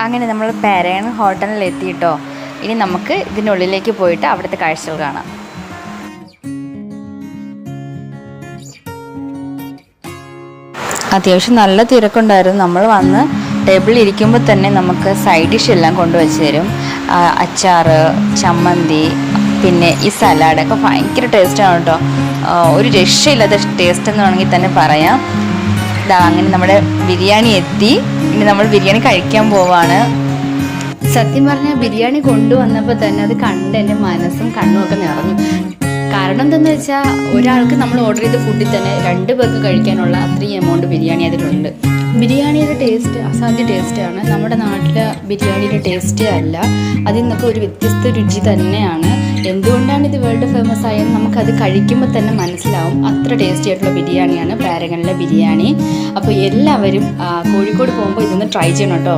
അങ്ങനെ നമ്മൾ പാരഗൺ ഹോട്ടലിൽ എത്തിയിട്ടോ. ഇനി നമുക്ക് ഇതിനുള്ളിലേക്ക് പോയിട്ട് അവിടുത്തെ കാഴ്ചകൾ കാണാം. അത്യാവശ്യം നല്ല തിരക്കുണ്ടായിരുന്നു. നമ്മൾ വന്ന് ടേബിളിൽ ഇരിക്കുമ്പോൾ തന്നെ നമുക്ക് സൈഡ് ഡിഷ് എല്ലാം കൊണ്ടുവച്ച് തരും. അച്ചാർ, ചമ്മന്തി, പിന്നെ ഈ സലാഡൊക്കെ ഭയങ്കര ടേസ്റ്റാണ് കേട്ടോ. ഒരു രക്ഷയില്ലാത്ത ടേസ്റ്റ് എന്ന് വേണമെങ്കിൽ തന്നെ പറയാം. അങ്ങനെ നമ്മുടെ ബിരിയാണി എത്തി. ഇനി നമ്മൾ ബിരിയാണി കഴിക്കാൻ പോവാണ്. സത്യം പറഞ്ഞാൽ ബിരിയാണി കൊണ്ടുവന്നപ്പോൾ തന്നെ അത് കണ്ട് എൻ്റെ മനസ്സും കണ്ണും ഒക്കെ നിറഞ്ഞു. കാരണം എന്താണെന്ന് വെച്ചാൽ ഒരാൾക്ക് നമ്മൾ ഓർഡർ ചെയ്ത ഫുഡിൽ തന്നെ 2 പേർക്ക് കഴിക്കാനുള്ള അത്രയും എമൗണ്ട് ബിരിയാണി അതിലുണ്ട്. ബിരിയാണിയുടെ ടേസ്റ്റ് അസാധ്യ ടേസ്റ്റാണ്. നമ്മുടെ നാട്ടിലെ ബിരിയാണിയുടെ ടേസ്റ്റേ അല്ല. അതിൽ നിന്നൊക്കെ ഒരു വ്യത്യസ്ത രുചി തന്നെയാണ്. എന്തുകൊണ്ടാണ് ഇത് വേൾഡ് ഫേമസ് ആയത് നമുക്കത് കഴിക്കുമ്പോൾ തന്നെ മനസ്സിലാവും. അത്ര ടേസ്റ്റി ആയിട്ടുള്ള ബിരിയാണിയാണ് പാരഗണിലെ ബിരിയാണി. അപ്പോൾ എല്ലാവരും കോഴിക്കോട് പോകുമ്പോൾ ഇതൊന്ന് ട്രൈ ചെയ്യണം കേട്ടോ.